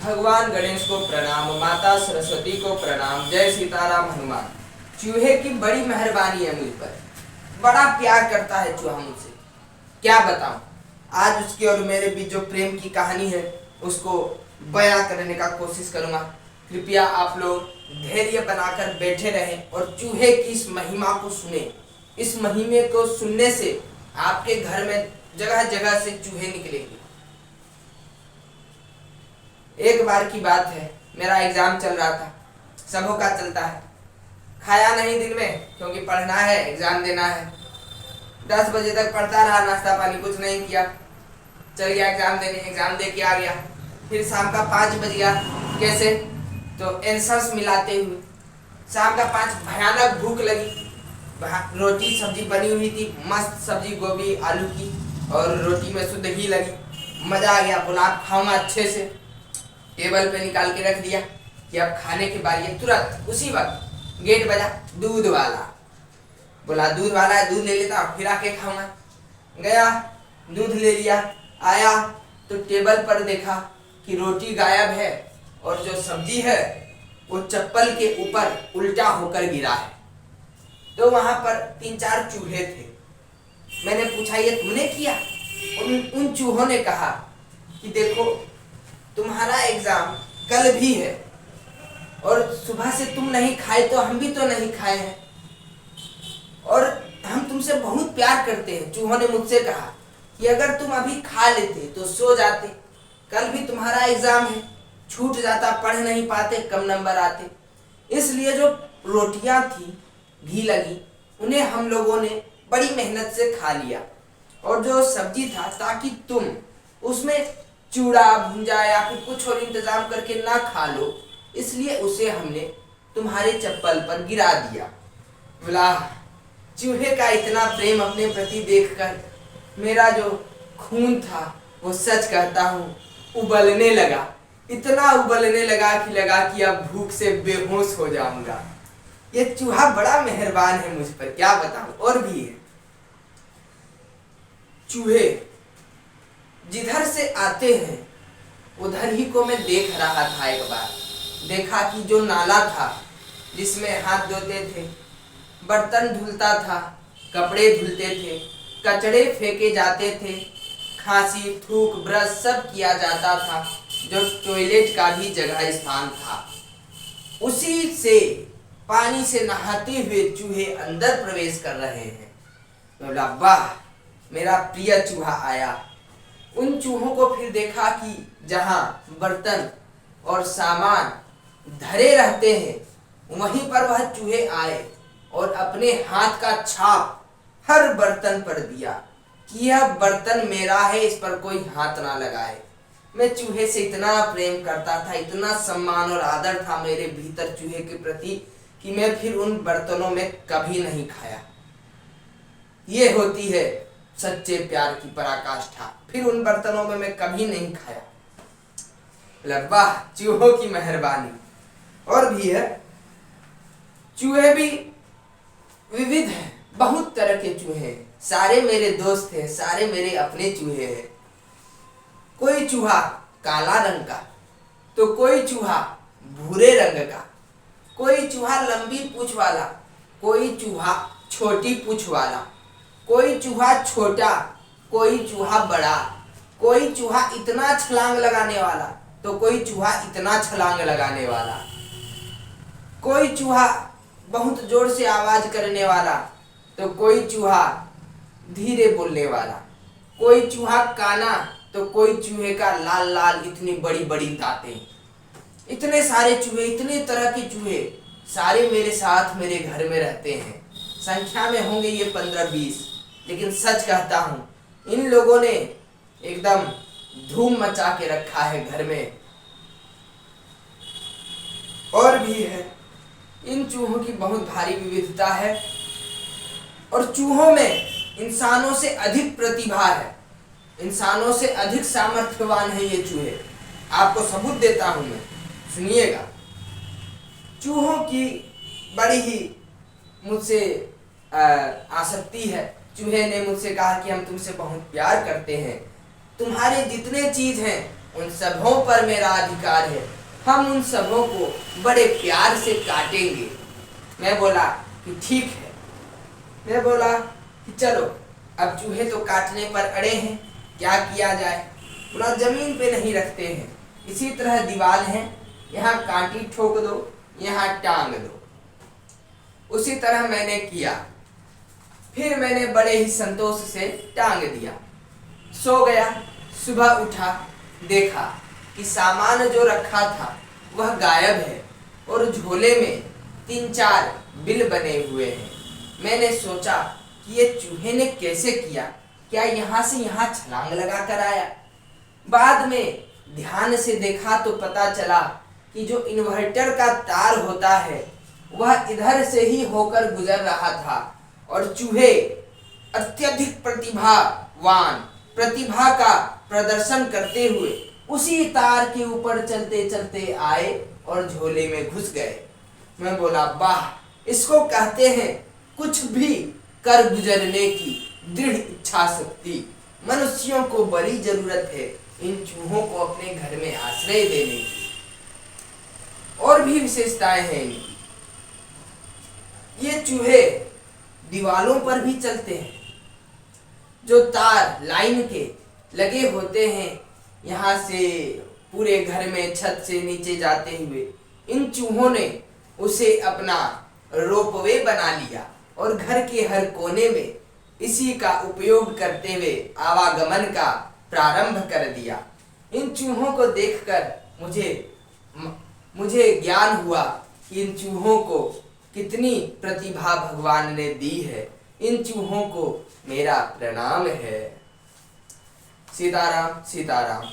भगवान गणेश को प्रणाम, माता सरस्वती को प्रणाम, जय सीताराम हनुमान। चूहे की बड़ी मेहरबानी है मुझ पर, बड़ा प्यार करता है चूहा मुझसे, क्या बताऊं। आज उसके और मेरे बीच जो प्रेम की कहानी है उसको बयां करने का कोशिश करूंगा। कृपया आप लोग धैर्य बनाकर बैठे रहें और चूहे की इस महिमा को सुने। इस महिमे को सुनने से आपके घर में जगह जगह से चूहे निकलेंगे। एक बार की बात है, मेरा एग्जाम चल रहा था, सबों का चलता है। खाया नहीं दिन में क्योंकि पढ़ना है, एग्जाम देना है। 10 बजे तक पढ़ता रहा, नाश्ता पानी कुछ नहीं किया, चल गया एग्जाम देने, एग्जाम दे के आ गया। फिर शाम का 5 बज गया, कैसे तो आंसर्स मिलाते हुए। शाम का 5, भयानक भूख लगी, रोटी सब्जी बनी हुई थी, मस्त सब्जी गोभी आलू की, और रोटी में शुद्ध घी लगी, मजा आ गया। बोला आप खाऊंगा अच्छे से, टेबल पे निकाल के रख दिया कि अब खाने के बाद ये तुरंत उसी वक्त गेट बजा, दूध वाला। बोला दूध वाला है, दूध ले लेता हूँ, फिर आके खाऊंगा। गया, दूध ले लिया, आया तो टेबल पर देखा कि रोटी गायब है और जो सब्जी है वो चप्पल के ऊपर उल्टा होकर गिरा है। तो वहां पर 3-4 चूहे थे। मैंने पूछा ये तुमने किया? उन चूहों ने कहा कि देखो तुम्हारा एग्जाम कल भी है और सुबह से तुम नहीं खाए तो हम भी तो नहीं खाए हैं, और हम तुमसे बहुत प्यार करते हैं। चूहों ने मुझसे कहा कि अगर तुम अभी खा लेते तो सो जाते, कल भी तुम्हारा एग्जाम है, छूट जाता, पढ़ नहीं पाते, कम नंबर आते। इसलिए जो रोटियां थी घी लगी उन्हें हम लोगों ने बड़ी मेहनत से खा लिया, और जो सब्जी था ताकि तुम उसमें चूड़ा भुंजा या फिर कुछ और इंतजाम करके ना खा लो, इसलिए उसे हमने तुम्हारे चप्पल पर गिरा दिया। बोला चूहे का इतना प्रेम अपने प्रति देखकर मेरा जो खून था वो सच कहता हूँ उबलने लगा, इतना उबलने लगा कि अब भूख से बेहोश हो जाऊंगा। ये चूहा बड़ा मेहरबान है मुझ पर, क्या बताऊं। और भी है चूहे जिधर से आते हैं उधर ही को मैं देख रहा था। एक बार देखा कि जो नाला था जिसमें हाथ धोते थे, बर्तन धुलता था, कपड़े धुलते थे, कचड़े फेंके जाते थे, खांसी थूक ब्रश सब किया जाता था, जो टॉयलेट का भी जगह स्थान था, उसी से पानी से नहाते हुए चूहे अंदर प्रवेश कर रहे हैं। बोला वाह मेरा प्रिय चूहा आया। उन चूहों को फिर देखा कि जहां बर्तन और सामान धरे रहते हैं वहीं पर वह चूहे आए और अपने हाथ का छाप हर बर्तन पर दिया कि यह बर्तन मेरा है, इस पर कोई हाथ ना लगाए। मैं चूहे से इतना प्रेम करता था, इतना सम्मान और आदर था मेरे भीतर चूहे के प्रति कि मैं फिर उन बर्तनों में कभी नहीं खाया। ये होती है सच्चे प्यार की पराकाष्ठा। फिर उन बर्तनों में मैं कभी नहीं खाया। वाह चूहों की मेहरबानी। और भी है, चूहे भी विविध हैं, बहुत तरह के चूहे हैं, सारे मेरे दोस्त हैं, सारे मेरे अपने चूहे हैं। कोई चूहा काला रंग का, तो कोई चूहा भूरे रंग का, कोई चूहा लंबी पूंछ वाला, कोई चूहा छोटी पूंछ वाला, कोई चूहा छोटा, कोई चूहा बड़ा, कोई चूहा इतना छलांग लगाने वाला तो कोई चूहा इतना छलांग लगाने वाला, कोई चूहा बहुत जोर से आवाज करने वाला तो कोई चूहा धीरे बोलने वाला, कोई चूहा काना तो कोई चूहे का लाल लाल इतनी बड़ी बड़ी दांतें। इतने सारे चूहे, इतने तरह के चूहे सारे मेरे साथ मेरे घर में रहते हैं। संख्या में होंगे ये 15-20, लेकिन सच कहता हूं इन लोगों ने एकदम धूम मचा के रखा है घर में। और भी है, इन चूहों की बहुत भारी विविधता है और चूहों में इंसानों से अधिक प्रतिभा है, इंसानों से अधिक सामर्थ्यवान है ये चूहे। आपको सबूत देता हूं मैं, सुनिएगा। चूहों की बड़ी ही मुझसे आसक्ति है। चूहे ने मुझसे कहा कि हम तुमसे बहुत प्यार करते हैं, तुम्हारे जितने चीज हैं उन सबों पर मेरा अधिकार है, हम उन सबों को बड़े प्यार से काटेंगे। मैं बोला कि ठीक है। मैं बोला कि चलो, अब चूहे तो काटने पर अड़े हैं, क्या किया जाए। बोला जमीन पे नहीं रखते हैं, इसी तरह दीवार है, यहाँ कांटी ठोक दो, यहाँ टांग दो। उसी तरह मैंने किया। फिर मैंने बड़े ही संतोष से टांग दिया, सो गया। सुबह उठा, देखा कि सामान जो रखा था वह गायब है और झोले में 3-4 बिल बने हुए हैं। मैंने सोचा कि ये चूहे ने कैसे किया, क्या यहाँ से यहाँ छलांग लगा कर आया। बाद में ध्यान से देखा तो पता चला कि जो इन्वर्टर का तार होता है वह इधर से ही होकर गुजर रहा था और चूहे अत्यधिक प्रतिभा का प्रदर्शन करते हुए उसी तार के ऊपर चलते चलते आए और झोले में घुस गए। मैं बोला वाह, इसको कहते हैं कुछ भी कर गुजरने की दृढ़ इच्छा शक्ति। मनुष्यों को बड़ी जरूरत है इन चूहों को अपने घर में आश्रय देने की। और भी विशेषताएं हैं इनकी। ये चूहे दीवालों पर भी चलते हैं, जो तार लाइन के लगे होते हैं, यहाँ से पूरे घर में छत से नीचे जाते हुए इन चूहों ने उसे अपना रोपवे बना लिया और घर के हर कोने में इसी का उपयोग करते हुए आवागमन का प्रारंभ कर दिया। इन चूहों को देखकर मुझे ज्ञान हुआ कि इन चूहों को कितनी प्रतिभा भगवान ने दी है। इन चूहों को मेरा प्रणाम है। सीताराम सीताराम।